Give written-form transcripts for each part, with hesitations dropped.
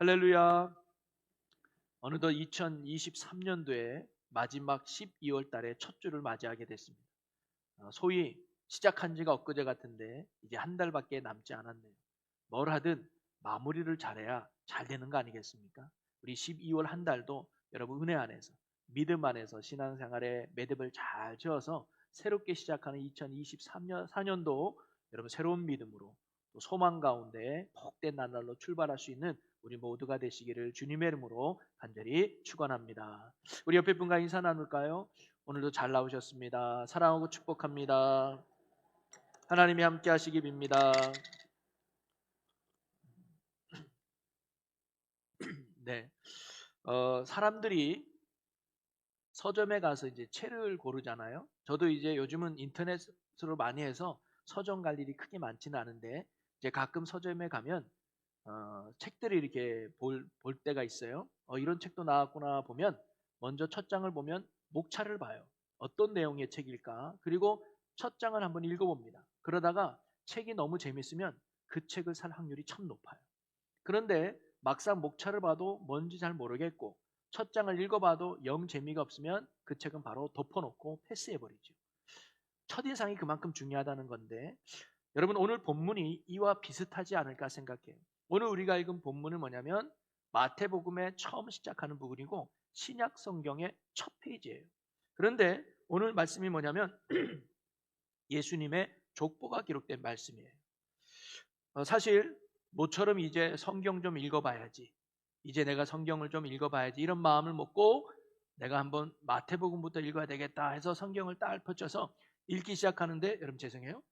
할렐루야. 어느덧 2023년도에 마지막 12월 달에 첫 주를 맞이하게 됐습니다. 소위 시작한 지가 엊그제 같은데 이제 한 달밖에 남지 않았네요. 뭘 하든 마무리를 잘해야 잘 되는 거 아니겠습니까? 우리 12월 한 달도 여러분 은혜 안에서 믿음 안에서 신앙생활에 매듭을 잘 지어서 새롭게 시작하는 2023년 4년도 여러분 새로운 믿음으로 또 소망 가운데 복된 나날로 출발할 수 있는 우리 모두가 되시기를 주님의 이름으로 간절히 축원합니다. 우리 옆에 분과 인사 나눌까요? 오늘도 잘 나오셨습니다. 사랑하고 축복합니다. 하나님이 함께 하시기 빕니다. 네. 사람들이 서점에 가서 이제 책을 고르잖아요. 저도 이제 요즘은 인터넷으로 많이 해서 서점 갈 일이 크게 많지는 않은데 이제 가끔 서점에 가면 책들이 이렇게 볼 때가 있어요. 이런 책도 나왔구나 보면 먼저 첫 장을 보면 목차를 봐요. 어떤 내용의 책일까? 그리고 첫 장을 한번 읽어봅니다. 그러다가 책이 너무 재밌으면 그 책을 살 확률이 참 높아요. 그런데 막상 목차를 봐도 뭔지 잘 모르겠고 첫 장을 읽어봐도 영 재미가 없으면 그 책은 바로 덮어놓고 패스해버리죠. 첫인상이 그만큼 중요하다는 건데 여러분 오늘 본문이 이와 비슷하지 않을까 생각해요. 오늘 우리가 읽은 본문은 뭐냐면 마태복음의 처음 시작하는 부분이고 신약 성경의 첫 페이지예요. 그런데 오늘 말씀이 뭐냐면 예수님의 족보가 기록된 말씀이에요. 사실 모처럼 이제 성경 좀 읽어봐야지, 이제 내가 성경을 좀 읽어봐야지 이런 마음을 먹고 내가 한번 마태복음부터 읽어야 되겠다 해서 성경을 딱 펼쳐서 읽기 시작하는데 여러분 죄송해요.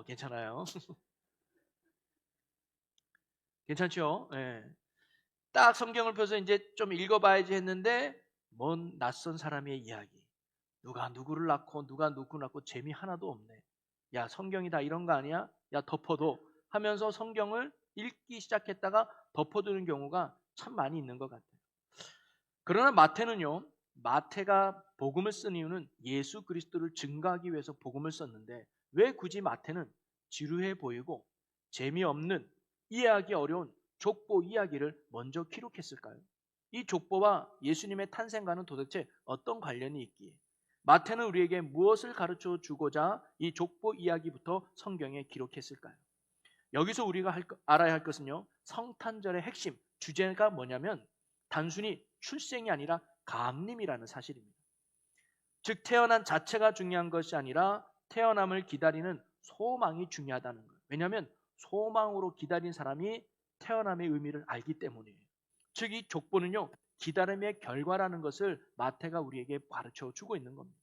괜찮아요. 괜찮죠? 예. 딱 성경을 펴서 이제 좀 읽어봐야지 했는데 먼 낯선 사람의 이야기, 누가 누구를 낳고 누가 누구 낳고 재미 하나도 없네. 야 성경이 다 이런 거 아니야? 야 덮어둬 하면서 성경을 읽기 시작했다가 덮어두는 경우가 참 많이 있는 것 같아요. 그러나 마태는요, 마태가 복음을 쓴 이유는 예수 그리스도를 증거하기 위해서 복음을 썼는데 왜 굳이 마태는 지루해 보이고 재미없는, 이해하기 어려운 족보 이야기를 먼저 기록했을까요? 이 족보와 예수님의 탄생과는 도대체 어떤 관련이 있기에 마태는 우리에게 무엇을 가르쳐 주고자 이 족보 이야기부터 성경에 기록했을까요? 여기서 우리가 알아야 할 것은요, 성탄절의 핵심 주제가 뭐냐면 단순히 출생이 아니라 감림이라는 사실입니다. 즉 태어난 자체가 중요한 것이 아니라 태어남을 기다리는 소망이 중요하다는 거예요. 왜냐하면 소망으로 기다린 사람이 태어남의 의미를 알기 때문이에요. 즉 이 족보는요, 기다림의 결과라는 것을 마태가 우리에게 가르쳐 주고 있는 겁니다.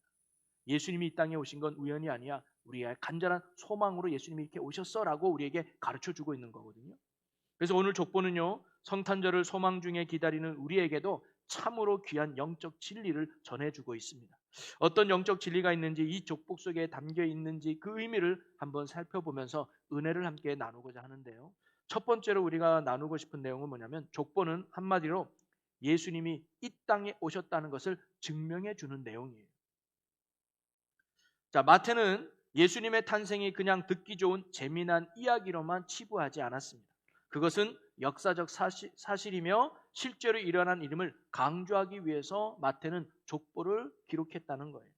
예수님이 이 땅에 오신 건 우연이 아니야. 우리의 간절한 소망으로 예수님이 이렇게 오셨어라고 우리에게 가르쳐 주고 있는 거거든요. 그래서 오늘 족보는요, 성탄절을 소망 중에 기다리는 우리에게도 참으로 귀한 영적 진리를 전해주고 있습니다. 어떤 영적 진리가 있는지, 이 족보 속에 담겨 있는지 그 의미를 한번 살펴보면서 은혜를 함께 나누고자 하는데요. 첫 번째로 우리가 나누고 싶은 내용은 뭐냐면 족보는 한마디로 예수님이 이 땅에 오셨다는 것을 증명해 주는 내용이에요. 자, 마태는 예수님의 탄생이 그냥 듣기 좋은 재미난 이야기로만 치부하지 않았습니다. 그것은 역사적 사실이며 실제로 일어난 일임을 강조하기 위해서 마태는 족보를 기록했다는 거예요.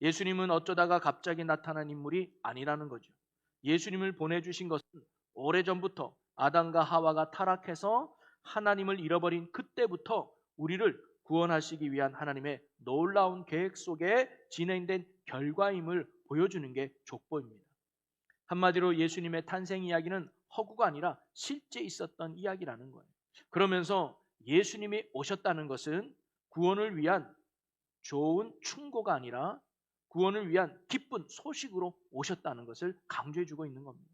예수님은 어쩌다가 갑자기 나타난 인물이 아니라는 거죠. 예수님을 보내주신 것은 오래전부터 아담과 하와가 타락해서 하나님을 잃어버린 그때부터 우리를 구원하시기 위한 하나님의 놀라운 계획 속에 진행된 결과임을 보여주는 게 족보입니다. 한마디로 예수님의 탄생 이야기는 허구가 아니라 실제 있었던 이야기라는 거예요. 그러면서 예수님이 오셨다는 것은 구원을 위한 좋은 충고가 아니라 구원을 위한 기쁜 소식으로 오셨다는 것을 강조해주고 있는 겁니다.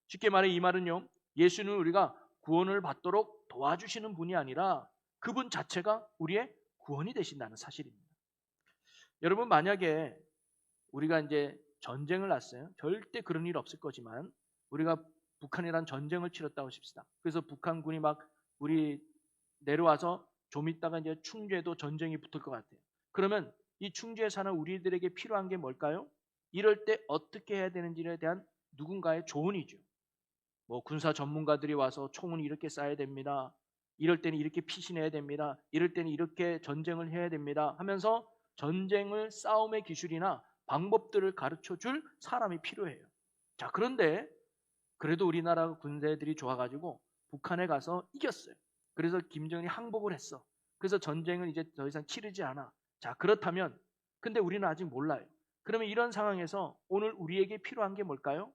쉽게 말해 이 말은요, 예수는 우리가 구원을 받도록 도와주시는 분이 아니라 그분 자체가 우리의 구원이 되신다는 사실입니다. 여러분 만약에 우리가 이제 전쟁을 났어요. 절대 그런 일 없을 거지만 우리가 북한이란 전쟁을 치렀다고 하십시다. 그래서 북한군이 막 우리 내려와서 좀 있다가 이제 충주에도 전쟁이 붙을 것 같아요. 그러면 이 충주에 사는 우리들에게 필요한 게 뭘까요? 이럴 때 어떻게 해야 되는지에 대한 누군가의 조언이죠. 뭐 군사 전문가들이 와서 총은 이렇게 쏴야 됩니다. 이럴 때는 이렇게 피신해야 됩니다. 이럴 때는 이렇게 전쟁을 해야 됩니다. 하면서 전쟁을 싸움의 기술이나 방법들을 가르쳐 줄 사람이 필요해요. 자, 그런데 그래도 우리나라 군대들이 좋아가지고 북한에 가서 이겼어요. 그래서 김정은이 항복을 했어. 그래서 전쟁은 이제 더 이상 치르지 않아. 자, 그렇다면 근데 우리는 아직 몰라요. 그러면 이런 상황에서 오늘 우리에게 필요한 게 뭘까요?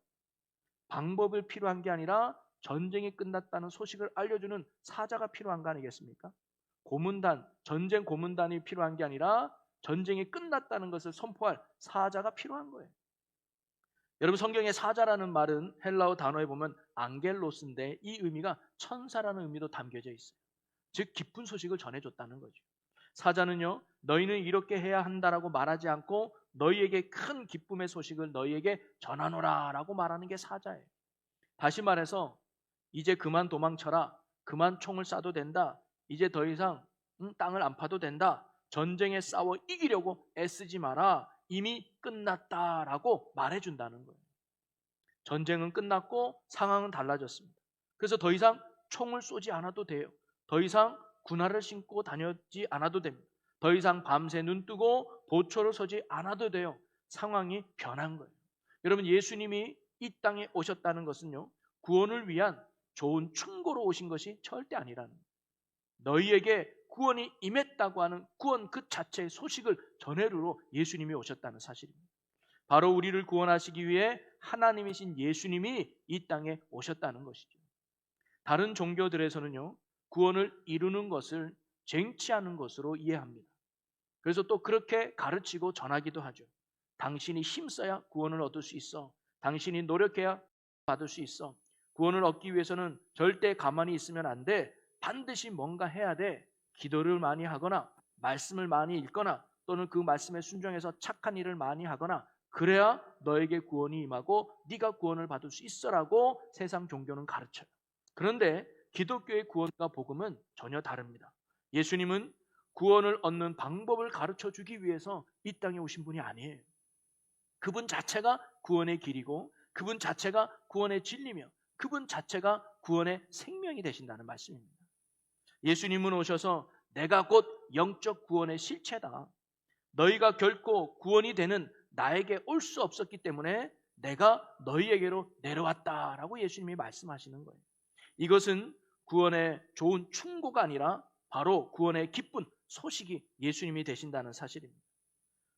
방법을 필요한 게 아니라 전쟁이 끝났다는 소식을 알려주는 사자가 필요한 거 아니겠습니까? 고문단, 전쟁 고문단이 필요한 게 아니라 전쟁이 끝났다는 것을 선포할 사자가 필요한 거예요. 여러분, 성경의 사자라는 말은 헬라어 단어에 보면 앙겔로스인데 이 의미가 천사라는 의미도 담겨져 있어요. 즉 기쁜 소식을 전해줬다는 거죠. 사자는요, 너희는 이렇게 해야 한다라고 말하지 않고 너희에게 큰 기쁨의 소식을 너희에게 전하노라 라고 말하는 게 사자예요. 다시 말해서 이제 그만 도망쳐라. 그만 총을 쏴도 된다. 이제 더 이상 땅을 안 파도 된다. 전쟁에 싸워 이기려고 애쓰지 마라. 이미 끝났다라고 말해준다는 거예요. 전쟁은 끝났고 상황은 달라졌습니다. 그래서 더 이상 총을 쏘지 않아도 돼요. 더 이상 군화를 신고 다녔지 않아도 됩니다. 더 이상 밤새 눈 뜨고 보초를 서지 않아도 돼요. 상황이 변한 거예요. 여러분, 예수님이 이 땅에 오셨다는 것은요, 구원을 위한 좋은 충고로 오신 것이 절대 아니라는 거예요. 너희에게 구원이 임했다고 하는 구원 그 자체의 소식을 전해주러 예수님이 오셨다는 사실입니다. 바로 우리를 구원하시기 위해 하나님이신 예수님이 이 땅에 오셨다는 것이죠. 다른 종교들에서는요, 구원을 이루는 것을 쟁취하는 것으로 이해합니다. 그래서 또 그렇게 가르치고 전하기도 하죠. 당신이 힘써야 구원을 얻을 수 있어. 당신이 노력해야 받을 수 있어. 구원을 얻기 위해서는 절대 가만히 있으면 안 돼. 반드시 뭔가 해야 돼. 기도를 많이 하거나 말씀을 많이 읽거나 또는 그 말씀에 순종해서 착한 일을 많이 하거나 그래야 너에게 구원이 임하고 네가 구원을 받을 수 있어라고 세상 종교는 가르쳐요. 그런데 기독교의 구원과 복음은 전혀 다릅니다. 예수님은 구원을 얻는 방법을 가르쳐 주기 위해서 이 땅에 오신 분이 아니에요. 그분 자체가 구원의 길이고 그분 자체가 구원의 진리며 그분 자체가 구원의 생명이 되신다는 말씀입니다. 예수님은 오셔서 내가 곧 영적 구원의 실체다. 너희가 결코 구원이 되는 나에게 올 수 없었기 때문에 내가 너희에게로 내려왔다라고 예수님이 말씀하시는 거예요. 이것은 구원의 좋은 충고가 아니라 바로 구원의 기쁜 소식이 예수님이 되신다는 사실입니다.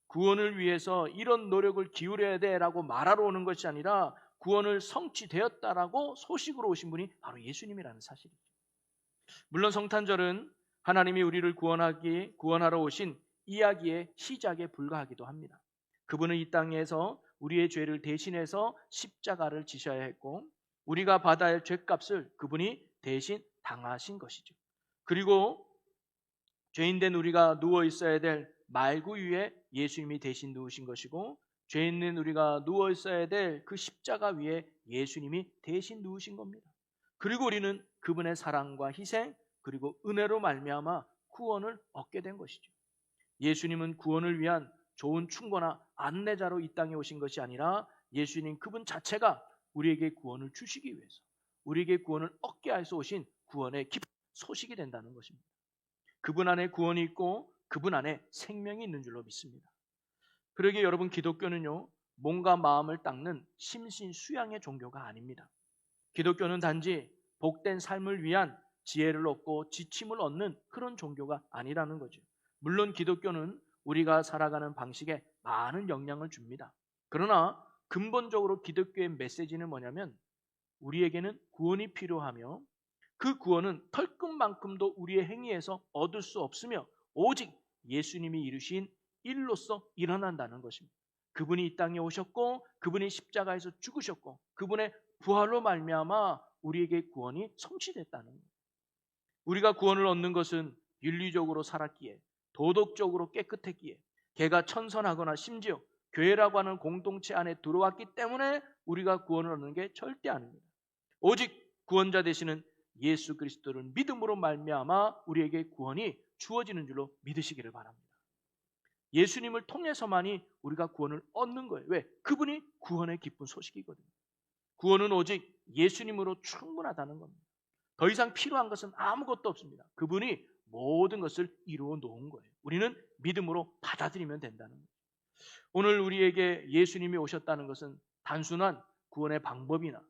구원을 위해서 이런 노력을 기울여야 돼라고 말하러 오는 것이 아니라 구원을 성취되었다라고 소식으로 오신 분이 바로 예수님이라는 사실이죠. 물론 성탄절은 하나님이 우리를 구원하러 오신 이야기의 시작에 불과하기도 합니다. 그분은 이 땅에서 우리의 죄를 대신해서 십자가를 지셔야 했고 우리가 받아야 할 죄값을 그분이 대신 당하신 것이죠. 그리고 죄인된 우리가 누워 있어야 될 말구 위에 예수님이 대신 누우신 것이고 죄 있는 우리가 누워 있어야 될 그 십자가 위에 예수님이 대신 누우신 겁니다. 그리고 우리는 그분의 사랑과 희생 그리고 은혜로 말미암아 구원을 얻게 된 것이죠. 예수님은 구원을 위한 좋은 충고나 안내자로 이 땅에 오신 것이 아니라 예수님 그분 자체가 우리에게 구원을 주시기 위해서 우리에게 구원을 얻게 하여서 오신 구원의 기쁜 소식이 된다는 것입니다. 그분 안에 구원이 있고 그분 안에 생명이 있는 줄로 믿습니다. 그러기에 여러분, 기독교는요, 몸과 마음을 닦는 심신수양의 종교가 아닙니다. 기독교는 단지 복된 삶을 위한 지혜를 얻고 지침을 얻는 그런 종교가 아니라는 거죠. 물론 기독교는 우리가 살아가는 방식에 많은 영향을 줍니다. 그러나 근본적으로 기독교의 메시지는 뭐냐면 우리에게는 구원이 필요하며 그 구원은 털끝만큼도 우리의 행위에서 얻을 수 없으며 오직 예수님이 이루신 일로서 일어난다는 것입니다. 그분이 이 땅에 오셨고 그분이 십자가에서 죽으셨고 그분의 부활로 말미암아 우리에게 구원이 성취됐다는 거예요. 우리가 구원을 얻는 것은 윤리적으로 살았기에 도덕적으로 깨끗했기에 걔가 천선하거나 심지어 교회라고 하는 공동체 안에 들어왔기 때문에 우리가 구원을 얻는 게 절대 아닙니다. 오직 구원자 되시는 예수 그리스도를 믿음으로 말미암아 우리에게 구원이 주어지는 줄로 믿으시기를 바랍니다. 예수님을 통해서만이 우리가 구원을 얻는 거예요. 왜? 그분이 구원의 기쁜 소식이거든요. 구원은 오직 예수님으로 충분하다는 겁니다. 더 이상 필요한 것은 아무것도 없습니다. 그분이 모든 것을 이루어 놓은 거예요. 우리는 믿음으로 받아들이면 된다는 거예요. 오늘 우리에게 예수님이 오셨다는 것은 단순한 구원의 방법이나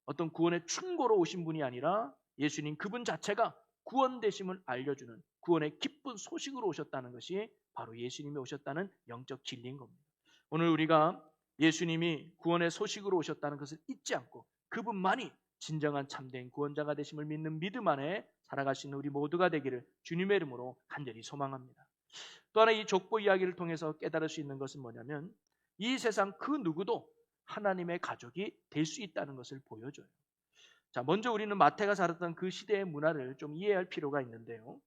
어떤 구원의 충고로 오신 분이 아니라 예수님 그분 자체가 구원되심을 알려주는 구원의 기쁜 소식으로 오셨다는 것이 바로 예수님이 오셨다는 영적 진리인 겁니다. 오늘 우리가 예수님이 구원의 소식으로 오셨다는 것을 잊지 않고 그분만이 진정한 참된 구원자가 되심을 믿는 믿음 안에 살아갈 수 있는 우리 모두가 되기를 주님의 이름으로 간절히 소망합니다. 또 하나 이 족보 이야기를 통해서 깨달을 수 있는 것은 뭐냐면 이 세상 그 누구도 하나님의 가족이 될 수 있다는 것을 보여줘요. 자, 먼저 우리는 마태가 살았던 그 시대의 문화를 좀 이해할 필요가 있는데요.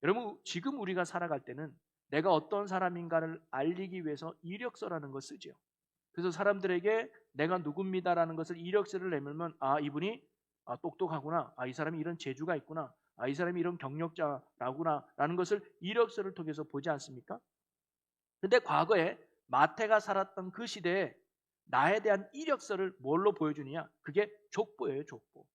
여러분, 지금 우리가 살아갈 때는 내가 어떤 사람인가를 알리기 위해서 이력서라는 걸 쓰죠. 그래서 사람들에게 내가 누굽니다라는 것을 이력서를 내밀면 이분이 똑똑하구나, 이 사람이 이런 재주가 있구나, 이 사람이 이런 경력자라구나 라는 것을 이력서를 통해서 보지 않습니까? 근데 과거에 마태가 살았던 그 시대에 나에 대한 이력서를 뭘로 보여주느냐? 그게 족보예요, 족보.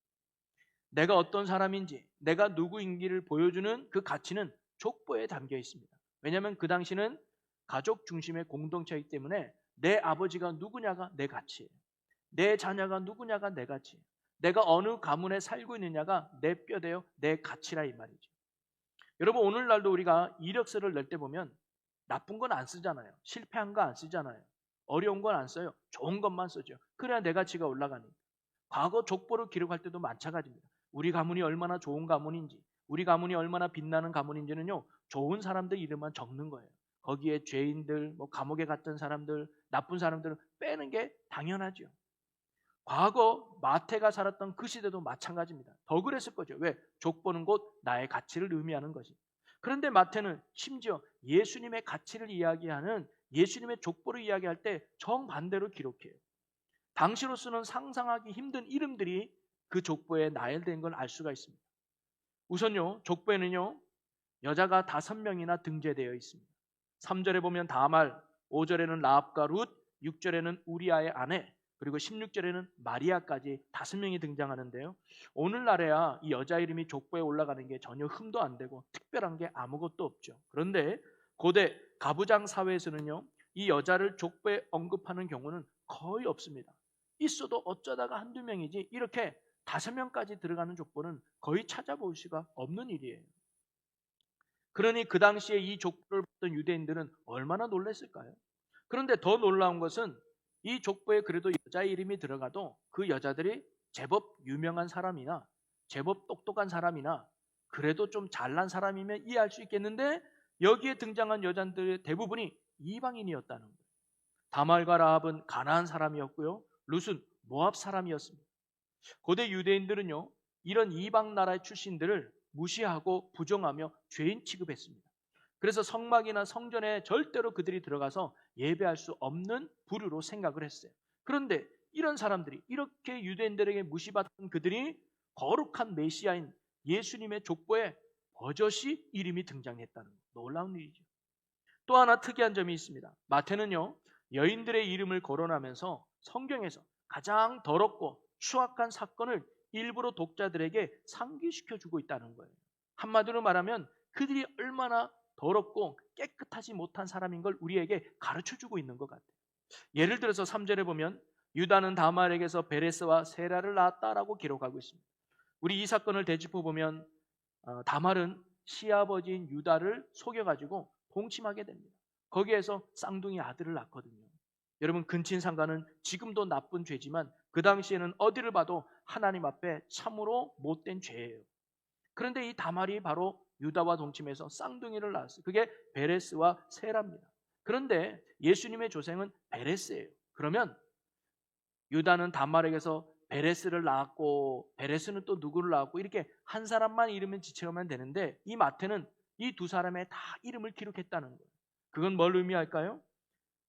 내가 어떤 사람인지, 내가 누구인지를 보여주는 그 가치는 족보에 담겨 있습니다. 왜냐하면 그 당시는 가족 중심의 공동체이기 때문에 내 아버지가 누구냐가 내 가치예요. 내 자녀가 누구냐가 내 가치예요. 내가 어느 가문에 살고 있느냐가 내 뼈대요, 내 가치라 이 말이죠. 여러분, 오늘날도 우리가 이력서를 낼 때 보면 나쁜 건 안 쓰잖아요. 실패한 거 안 쓰잖아요. 어려운 건 안 써요. 좋은 것만 쓰죠. 그래야 내 가치가 올라가니까. 과거 족보를 기록할 때도 마찬가지입니다. 우리 가문이 얼마나 좋은 가문인지, 우리 가문이 얼마나 빛나는 가문인지는요, 좋은 사람들 이름만 적는 거예요. 거기에 죄인들, 감옥에 갔던 사람들, 나쁜 사람들을 빼는 게 당연하죠. 과거 마태가 살았던 그 시대도 마찬가지입니다. 더 그랬을 거죠. 왜? 족보는 곧 나의 가치를 의미하는 것이. 그런데 마태는 심지어 예수님의 가치를 이야기하는 예수님의 족보를 이야기할 때 정반대로 기록해요. 당시로서는 상상하기 힘든 이름들이 그 족보에 나열된 걸 알 수가 있습니다. 우선요, 족보에는요, 여자가 5명이나 등재되어 있습니다. 3절에 보면 다말, 5절에는 라합과 룻, 6절에는 우리아의 아내, 그리고 16절에는 마리아까지 5명이 등장하는데요. 오늘날에야 이 여자 이름이 족보에 올라가는 게 전혀 흠도 안 되고 특별한 게 아무것도 없죠. 그런데 고대 가부장 사회에서는요, 이 여자를 족보에 언급하는 경우는 거의 없습니다. 있어도 어쩌다가 한두 명이지 이렇게 5명까지 들어가는 족보는 거의 찾아볼 수가 없는 일이에요. 그러니 그 당시에 이 족보를 봤던 유대인들은 얼마나 놀랐을까요? 그런데 더 놀라운 것은 이 족보에 그래도 여자 이름이 들어가도 그 여자들이 제법 유명한 사람이나 제법 똑똑한 사람이나 그래도 좀 잘난 사람이면 이해할 수 있겠는데 여기에 등장한 여자들의 대부분이 이방인이었다는 거예요. 다말과 라합은 가나안 사람이었고요. 룻은 모압 사람이었습니다. 고대 유대인들은요, 이런 이방 나라의 출신들을 무시하고 부정하며 죄인 취급했습니다. 그래서 성막이나 성전에 절대로 그들이 들어가서 예배할 수 없는 부류로 생각을 했어요. 그런데 이런 사람들이 이렇게 유대인들에게 무시받던 그들이 거룩한 메시아인 예수님의 족보에 버젓이 이름이 등장했다는 놀라운 일이죠. 또 하나 특이한 점이 있습니다. 마태는요, 여인들의 이름을 거론하면서 성경에서 가장 더럽고 추악한 사건을 일부러 독자들에게 상기시켜주고 있다는 거예요. 한마디로 말하면 그들이 얼마나 더럽고 깨끗하지 못한 사람인 걸 우리에게 가르쳐주고 있는 것 같아요. 예를 들어서 3절에 보면 유다는 다말에게서 베레스와 세라를 낳았다라고 기록하고 있습니다. 우리 이 사건을 되짚어 보면 다말은 시아버지인 유다를 속여가지고 동침하게 됩니다. 거기에서 쌍둥이 아들을 낳거든요. 여러분, 근친상간은 지금도 나쁜 죄지만 그 당시에는 어디를 봐도 하나님 앞에 참으로 못된 죄예요. 그런데 이 다말이 바로 유다와 동침해서 쌍둥이를 낳았어요. 그게 베레스와 세라입니다. 그런데 예수님의 조생은 베레스예요. 그러면 유다는 다말에게서 베레스를 낳았고 베레스는 또 누구를 낳았고 이렇게 한 사람만 이름을 지칭하면 되는데 이 마태는 이 두 사람의 다 이름을 기록했다는 거예요. 그건 뭘 의미할까요?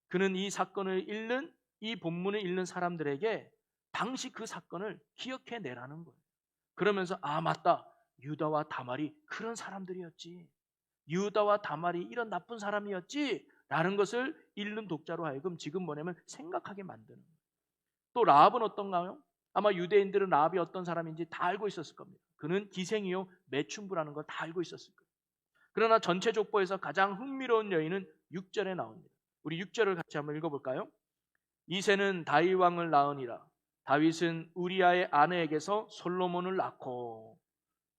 그는 이 사건을 읽는 이 본문을 읽는 사람들에게 당시 그 사건을 기억해내라는 거예요. 그러면서 맞다. 유다와 다말이 그런 사람들이었지. 유다와 다말이 이런 나쁜 사람이었지. 라는 것을 읽는 독자로 하여금 지금 뭐냐면 생각하게 만드는 거예요. 또 라합은 어떤가요? 아마 유대인들은 라합이 어떤 사람인지 다 알고 있었을 겁니다. 그는 기생이요 매춘부라는 걸 다 알고 있었을 거예요. 그러나 전체 족보에서 가장 흥미로운 여인은 6절에 나옵니다. 우리 6절을 같이 한번 읽어볼까요? 이새는 다윗 왕을 낳으니라. 다윗은 우리아의 아내에게서 솔로몬을 낳고.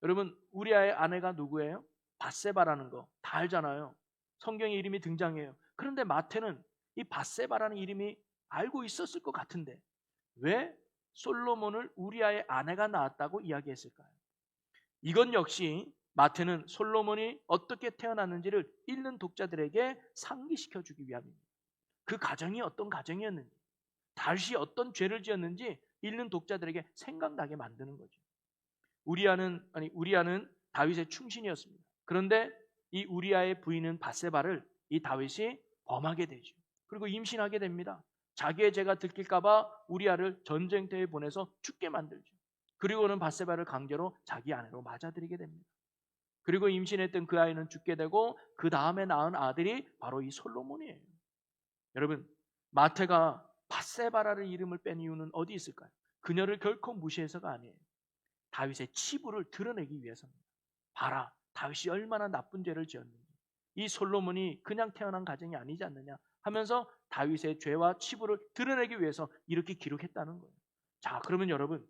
여러분, 우리아의 아내가 누구예요? 밧세바라는 거 다 알잖아요. 성경에 이름이 등장해요. 그런데 마태는 이 밧세바라는 이름이 알고 있었을 것 같은데 왜 솔로몬을 우리아의 아내가 낳았다고 이야기했을까요? 이건 역시 마태는 솔로몬이 어떻게 태어났는지를 읽는 독자들에게 상기시켜 주기 위함입니다. 그 가정이 어떤 가정이었는지, 다윗이 어떤 죄를 지었는지 읽는 독자들에게 생각나게 만드는 거죠. 우리아는 다윗의 충신이었습니다. 그런데 이 우리아의 부인은 밧세바를 이 다윗이 범하게 되죠. 그리고 임신하게 됩니다. 자기의 죄가 들킬까봐 우리아를 전쟁터에 보내서 죽게 만들죠. 그리고는 밧세바를 강제로 자기 아내로 맞아들이게 됩니다. 그리고 임신했던 그 아이는 죽게 되고 그 다음에 낳은 아들이 바로 이 솔로몬이에요. 여러분, 마태가 밧세바라는 이름을 뺀 이유는 어디 있을까요? 그녀를 결코 무시해서가 아니에요. 다윗의 치부를 드러내기 위해서입니다. 봐라, 다윗이 얼마나 나쁜 죄를 지었는지. 이 솔로몬이 그냥 태어난 가정이 아니지 않느냐 하면서 다윗의 죄와 치부를 드러내기 위해서 이렇게 기록했다는 거예요. 자, 그러면 여러분,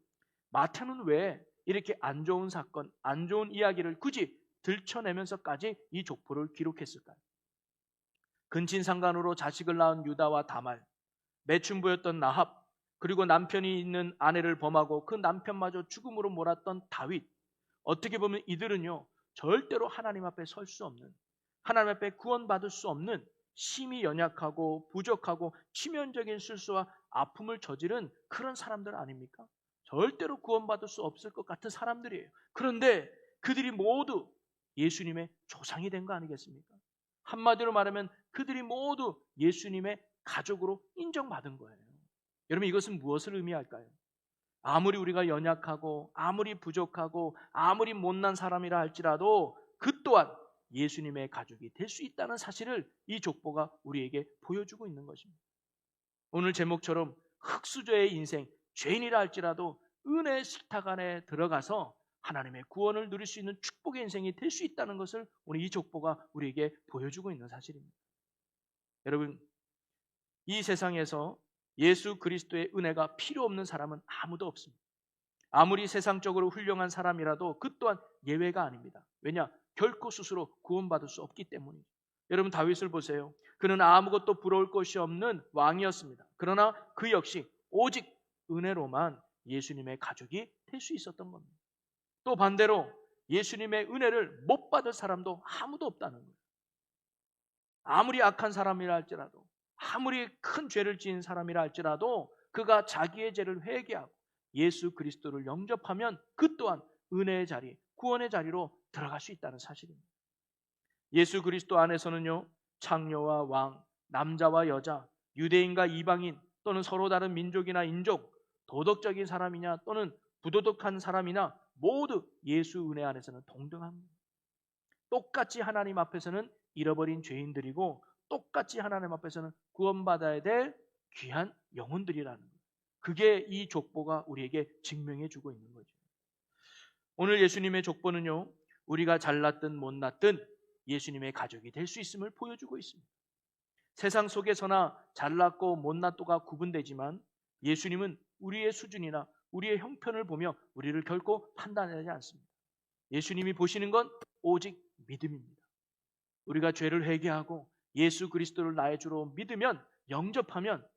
마태는 왜 이렇게 안 좋은 사건, 안 좋은 이야기를 굳이 들춰내면서까지 이 족보를 기록했을까요? 근친상간으로 자식을 낳은 유다와 다말, 매춘부였던 라합, 그리고 남편이 있는 아내를 범하고 그 남편마저 죽음으로 몰았던 다윗. 어떻게 보면 이들은요, 절대로 하나님 앞에 설 수 없는, 하나님 앞에 구원받을 수 없는 심히 연약하고 부족하고 치명적인 실수와 아픔을 저지른 그런 사람들 아닙니까? 절대로 구원받을 수 없을 것 같은 사람들이에요. 그런데 그들이 모두 예수님의 조상이 된 거 아니겠습니까? 한마디로 말하면 그들이 모두 예수님의 가족으로 인정받은 거예요. 여러분, 이것은 무엇을 의미할까요? 아무리 우리가 연약하고 아무리 부족하고 아무리 못난 사람이라 할지라도 그 또한 예수님의 가족이 될 수 있다는 사실을 이 족보가 우리에게 보여주고 있는 것입니다. 오늘 제목처럼 흙수저의 인생, 죄인이라 할지라도 은혜의 식탁 안에 들어가서 하나님의 구원을 누릴 수 있는 축복의 인생이 될 수 있다는 것을 오늘 이 족보가 우리에게 보여주고 있는 사실입니다. 여러분, 이 세상에서 예수 그리스도의 은혜가 필요 없는 사람은 아무도 없습니다. 아무리 세상적으로 훌륭한 사람이라도 그 또한 예외가 아닙니다. 왜냐? 결코 스스로 구원받을 수 없기 때문이죠. 여러분, 다윗을 보세요. 그는 아무것도 부러울 것이 없는 왕이었습니다. 그러나 그 역시 오직 은혜로만 예수님의 가족이 될 수 있었던 겁니다. 또 반대로 예수님의 은혜를 못 받을 사람도 아무도 없다는 거예요. 아무리 악한 사람이라 할지라도, 아무리 큰 죄를 지은 사람이라 할지라도 그가 자기의 죄를 회개하고 예수 그리스도를 영접하면 그 또한 은혜의 자리, 구원의 자리로 들어갈 수 있다는 사실입니다. 예수 그리스도 안에서는요, 창녀와 왕, 남자와 여자, 유대인과 이방인 또는 서로 다른 민족이나 인종, 도덕적인 사람이냐 또는 부도덕한 사람이나 모두 예수 은혜 안에서는 동등합니다. 똑같이 하나님 앞에서는 잃어버린 죄인들이고 똑같이 하나님 앞에서는 구원받아야 될 귀한 영혼들이라는 거예요. 그게 이 족보가 우리에게 증명해 주고 있는 거죠. 오늘 예수님의 족보는요, 우리가 잘났든 못났든 예수님의 가족이 될 수 있음을 보여주고 있습니다. 세상 속에서나 잘났고 못났도가 구분되지만 예수님은 우리의 수준이나 우리의 형편을 보며 우리를 결코 판단하지 않습니다. 예수님이 보시는 건 오직 믿음입니다. 우리가 죄를 회개하고 예수 그리스도를 나의 주로 믿으면, 영접하면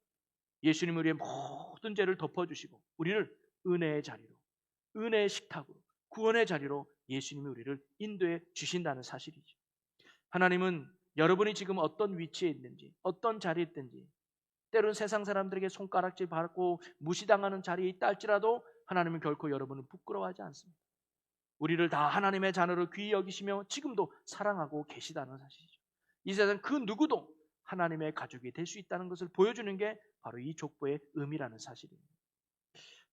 예수님은 우리의 모든 죄를 덮어주시고 우리를 은혜의 자리로, 은혜의 식탁으로, 구원의 자리로 예수님이 우리를 인도해 주신다는 사실이죠. 하나님은 여러분이 지금 어떤 위치에 있는지, 어떤 자리에 있든지, 때로는 세상 사람들에게 손가락질 받고 무시당하는 자리에 있다 할지라도 하나님은 결코 여러분을 부끄러워하지 않습니다. 우리를 다 하나님의 자녀로 귀히 여기시며 지금도 사랑하고 계시다는 사실이죠. 이 세상 그 누구도 하나님의 가족이 될 수 있다는 것을 보여주는 게 바로 이 족보의 의미라는 사실입니다.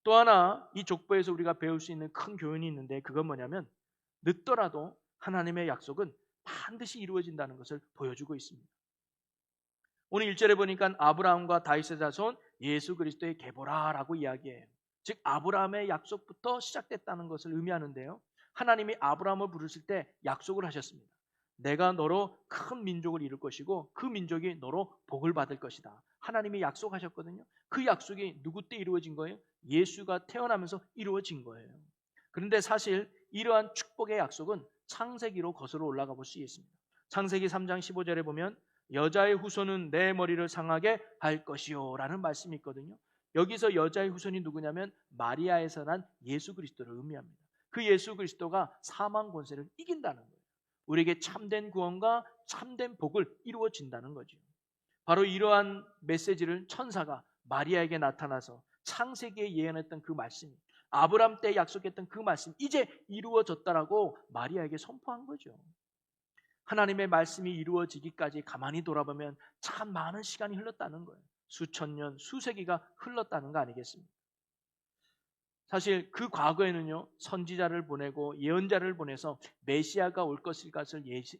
또 하나 이 족보에서 우리가 배울 수 있는 큰 교훈이 있는데 그건 뭐냐면 늦더라도 하나님의 약속은 반드시 이루어진다는 것을 보여주고 있습니다. 오늘 1절에 보니까 아브라함과 다윗의 자손 예수 그리스도의 계보라라고 이야기해요. 즉 아브라함의 약속부터 시작됐다는 것을 의미하는데요. 하나님이 아브라함을 부르실 때 약속을 하셨습니다. 내가 너로 큰 민족을 이룰 것이고 그 민족이 너로 복을 받을 것이다. 하나님이 약속하셨거든요. 그 약속이 누구 때 이루어진 거예요? 예수가 태어나면서 이루어진 거예요. 그런데 사실 이러한 축복의 약속은 창세기로 거슬러 올라가 볼 수 있습니다. 창세기 3장 15절에 보면 여자의 후손은 내 머리를 상하게 할 것이요 라는 말씀이 있거든요. 여기서 여자의 후손이 누구냐면 마리아에서 난 예수 그리스도를 의미합니다. 그 예수 그리스도가 사망 권세를 이긴다는 거예요. 우리에게 참된 구원과 참된 복을 이루어진다는 거죠. 바로 이러한 메시지를 천사가 마리아에게 나타나서 창세기에 예언했던 그 말씀이, 아브라함 때 약속했던 그 말씀, 이제 이루어졌다라고 마리아에게 선포한 거죠. 하나님의 말씀이 이루어지기까지 가만히 돌아보면 참 많은 시간이 흘렀다는 거예요. 수천 년, 수세기가 흘렀다는 거 아니겠습니까? 사실 그 과거에는요, 선지자를 보내고 예언자를 보내서 메시아가 올 것을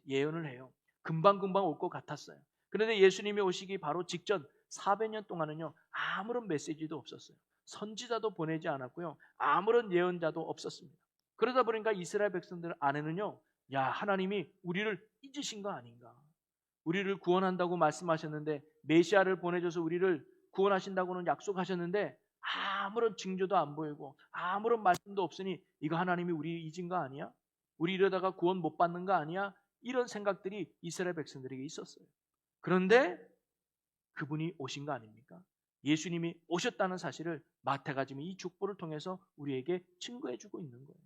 예언을 해요. 금방금방 올 것 같았어요. 그런데 예수님이 오시기 바로 직전 400년 동안은요, 아무런 메시지도 없었어요. 선지자도 보내지 않았고요, 아무런 예언자도 없었습니다. 그러다 보니까 이스라엘 백성들 안에는요, 야, 하나님이 우리를 잊으신 거 아닌가? 우리를 구원한다고 말씀하셨는데, 메시아를 보내줘서 우리를 구원하신다고는 약속하셨는데 아무런 징조도 안 보이고 아무런 말씀도 없으니 이거 하나님이 우리 잊은 거 아니야? 우리 이러다가 구원 못 받는 거 아니야? 이런 생각들이 이스라엘 백성들에게 있었어요. 그런데 그분이 오신 거 아닙니까? 예수님이 오셨다는 사실을 마태가 지금 이 족보를 통해서 우리에게 증거해주고 있는 거예요.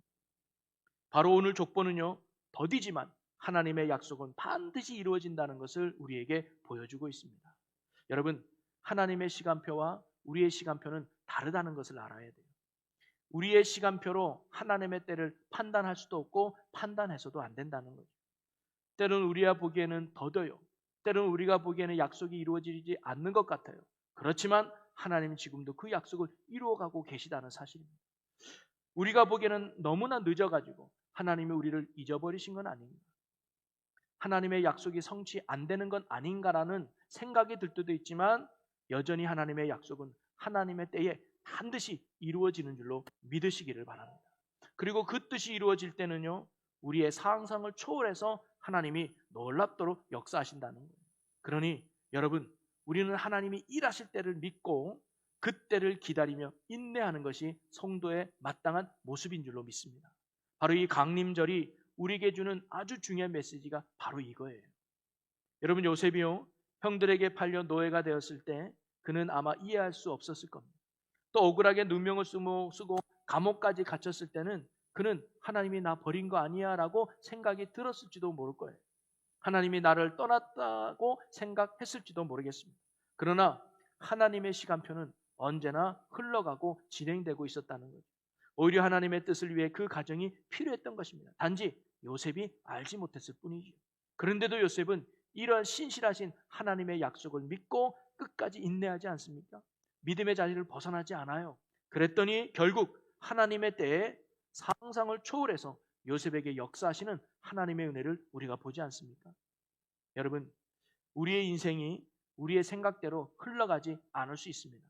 바로 오늘 족보는요, 더디지만 하나님의 약속은 반드시 이루어진다는 것을 우리에게 보여주고 있습니다. 여러분, 하나님의 시간표와 우리의 시간표는 다르다는 것을 알아야 돼요. 우리의 시간표로 하나님의 때를 판단할 수도 없고 판단해서도 안 된다는 거죠. 때로는 우리가 보기에는 더뎌요. 때로는 우리가 보기에는 약속이 이루어지지 않는 것 같아요. 그렇지만 하나님은 지금도 그 약속을 이루어가고 계시다는 사실입니다. 우리가 보기에는 너무나 늦어가지고 하나님이 우리를 잊어버리신 건 아닌가, 하나님의 약속이 성취 안 되는 건 아닌가라는 생각이 들 때도 있지만 여전히 하나님의 약속은 하나님의 때에 반드시 이루어지는 줄로 믿으시기를 바랍니다. 그리고 그 뜻이 이루어질 때는요, 우리의 상상을 초월해서 하나님이 놀랍도록 역사하신다는 거예요. 그러니 여러분, 우리는 하나님이 일하실 때를 믿고 그 때를 기다리며 인내하는 것이 성도의 마땅한 모습인 줄로 믿습니다. 바로 이 강림절이 우리에게 주는 아주 중요한 메시지가 바로 이거예요. 여러분, 요셉이요, 형들에게 팔려 노예가 되었을 때 그는 아마 이해할 수 없었을 겁니다. 또 억울하게 누명을 쓰고 감옥까지 갇혔을 때는 그는 하나님이 나 버린 거 아니야 라고 생각이 들었을지도 모를 거예요. 하나님이 나를 떠났다고 생각했을지도 모르겠습니다. 그러나 하나님의 시간표는 언제나 흘러가고 진행되고 있었다는 거죠. 오히려 하나님의 뜻을 위해 그 과정이 필요했던 것입니다. 단지 요셉이 알지 못했을 뿐이죠. 그런데도 요셉은 이러한 신실하신 하나님의 약속을 믿고 끝까지 인내하지 않습니까? 믿음의 자리를 벗어나지 않아요. 그랬더니 결국 하나님의 때에 상상을 초월해서 요셉에게 역사하시는 하나님의 은혜를 우리가 보지 않습니까? 여러분, 우리의 인생이 우리의 생각대로 흘러가지 않을 수 있습니다.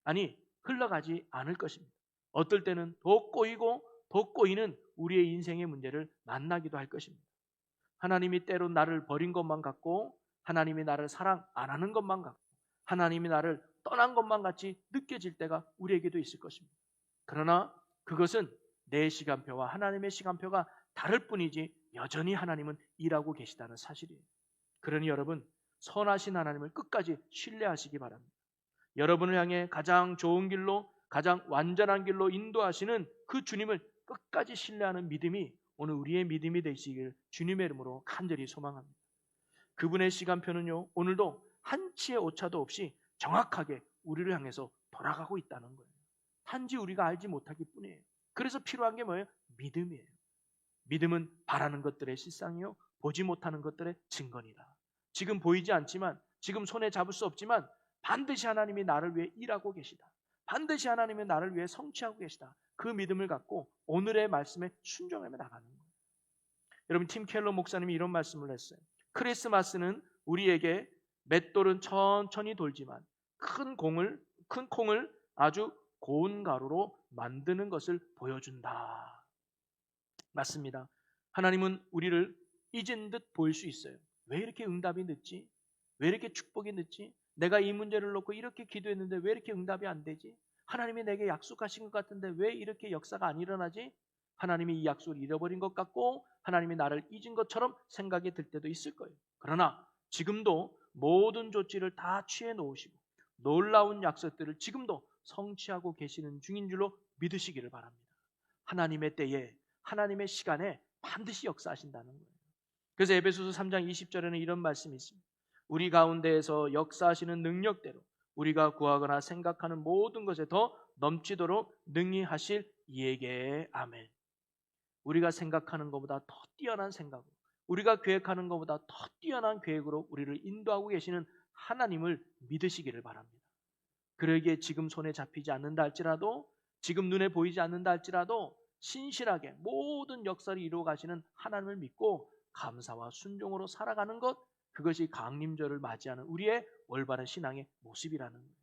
아니, 흘러가지 않을 것입니다. 어떨 때는 더 꼬이고 더 꼬이는 우리의 인생의 문제를 만나기도 할 것입니다. 하나님이 때로 나를 버린 것만 같고, 하나님이 나를 사랑 안 하는 것만 같고, 하나님이 나를 떠난 것만 같이 느껴질 때가 우리에게도 있을 것입니다. 그러나 그것은 내 시간표와 하나님의 시간표가 다를 뿐이지 여전히 하나님은 일하고 계시다는 사실이에요. 그러니 여러분, 선하신 하나님을 끝까지 신뢰하시기 바랍니다. 여러분을 향해 가장 좋은 길로, 가장 완전한 길로 인도하시는 그 주님을 끝까지 신뢰하는 믿음이 오늘 우리의 믿음이 되시길 주님의 이름으로 간절히 소망합니다. 그분의 시간표는요, 오늘도 한치의 오차도 없이 정확하게 우리를 향해서 돌아가고 있다는 거예요. 단지 우리가 알지 못하기 뿐이에요. 그래서 필요한 게 뭐예요? 믿음이에요. 믿음은 바라는 것들의 실상이요, 보지 못하는 것들의 증거니라. 지금 보이지 않지만, 지금 손에 잡을 수 없지만 반드시 하나님이 나를 위해 일하고 계시다. 반드시 하나님이 나를 위해 성취하고 계시다. 그 믿음을 갖고 오늘의 말씀에 순종하며 나가는 거예요. 여러분, 팀 켈러 목사님이 이런 말씀을 했어요. 크리스마스는 우리에게 맷돌은 천천히 돌지만 큰 콩을 아주 고운 가루로 만드는 것을 보여준다. 맞습니다. 하나님은 우리를 잊은 듯 보일 수 있어요. 왜 이렇게 응답이 늦지? 왜 이렇게 축복이 늦지? 내가 이 문제를 놓고 이렇게 기도했는데 왜 이렇게 응답이 안 되지? 하나님이 내게 약속하신 것 같은데 왜 이렇게 역사가 안 일어나지? 하나님이 이 약속을 잃어버린 것 같고 하나님이 나를 잊은 것처럼 생각이 들 때도 있을 거예요. 그러나 지금도 모든 조치를 다 취해 놓으시고 놀라운 약속들을 지금도 성취하고 계시는 중인 줄로 믿으시기를 바랍니다. 하나님의 때에, 하나님의 시간에 반드시 역사하신다는 거예요. 그래서 에베소서 3장 20절에는 이런 말씀이 있습니다. 우리 가운데에서 역사하시는 능력대로 우리가 구하거나 생각하는 모든 것에 더 넘치도록 능히 하실 이에게 아멘. 우리가 생각하는 것보다 더 뛰어난 생각으로, 우리가 계획하는 것보다 더 뛰어난 계획으로 우리를 인도하고 계시는 하나님을 믿으시기를 바랍니다. 그러기에 지금 손에 잡히지 않는다 할지라도, 지금 눈에 보이지 않는다 할지라도 신실하게 모든 역사를 이루어 가시는 하나님을 믿고 감사와 순종으로 살아가는 것, 그것이 강림절을 맞이하는 우리의 올바른 신앙의 모습이라는 거예요.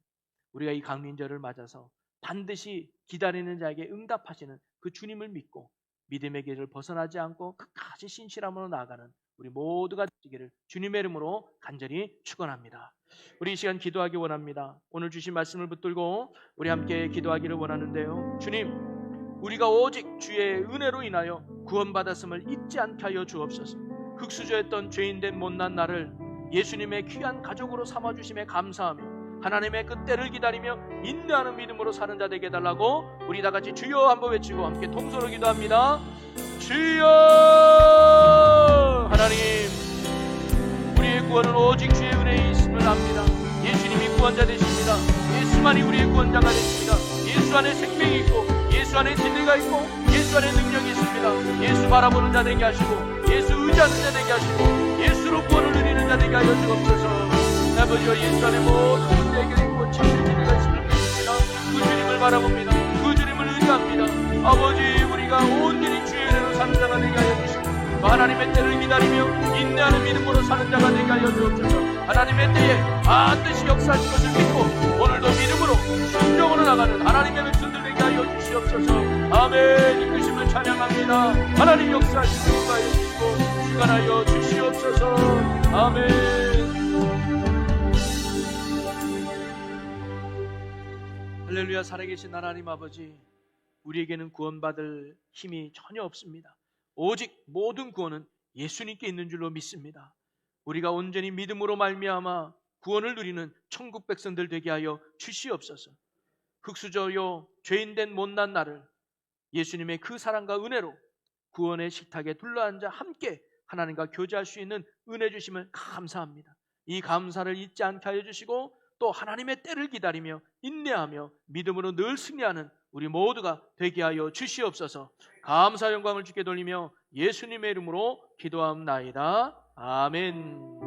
우리가 이 강림절을 맞아서 반드시 기다리는 자에게 응답하시는 그 주님을 믿고 믿음의 길을 벗어나지 않고 끝까지 신실함으로 나아가는 우리 모두가 되시기를 주님의 이름으로 간절히 축원합니다. 우리 이 시간 기도하기 원합니다. 오늘 주신 말씀을 붙들고 우리 함께 기도하기를 원하는데요. 주님, 우리가 오직 주의 은혜로 인하여 구원받았음을 잊지 않게 하여 주옵소서. 흙수저였던 죄인된 못난 나를 예수님의 귀한 가족으로 삼아주심에 감사하며 하나님의 그 때를 기다리며 인내하는 믿음으로 사는 자 되게 해달라고 우리 다같이 주여 한번 외치고 함께 통성으로 기도합니다. 주여! 하나님, 우리의 구원은 오직 주의 은혜에 있음을 압니다. 예수님이 구원자 되십니다. 예수만이 우리의 구원자가 되십니다. 예수 안에 생명이 있고 예수 안에 진리가 있고 예수 안에 능력이 있습니다. 예수 바라보는 자 되게 하시고 예수 의지하는 자 되게 하시고 예수로 구원을 누리는 자 되게 하여 주옵소서. 아버지와 예수 안에 모든 것이 해결되고 참된 진리가 있음을 믿습니다. 그 주님을 바라봅니다. 그 주님을 의지합니다. 아버지, 우리가 온전히 주의 은혜로 사는 자가 되게 하여 주시고 하나님의 때를 기다리며 인내하는 믿음으로 사는 자가 되게 하여 주옵소서. 하나님의 때에 반드시 역사하실 것을 믿고 오늘도 믿음으로 순종으로 나가는 하나님의 백성들 되게 하여 주시옵소서. 아멘. 이끄심을 찬양합니다. 하나님 역사하시고 인도하여 주시고 주관하여 주시옵소서. 아멘. 할렐루야. 살아계신 하나님 아버지, 우리에게는 구원받을 힘이 전혀 없습니다. 오직 모든 구원은 예수님께 있는 줄로 믿습니다. 우리가 온전히 믿음으로 말미암아 구원을 누리는 천국 백성들 되게 하여 주시옵소서. 흙수저요 죄인된 못난 나를 예수님의 그 사랑과 은혜로 구원의 식탁에 둘러앉아 함께 하나님과 교제할 수 있는 은혜 주심을 감사합니다. 이 감사를 잊지 않게 하여 주시고 또 하나님의 때를 기다리며 인내하며 믿음으로 늘 승리하는 우리 모두가 되게 하여 주시옵소서. 감사 영광을 주께 돌리며 예수님의 이름으로 기도합나이다. 아멘.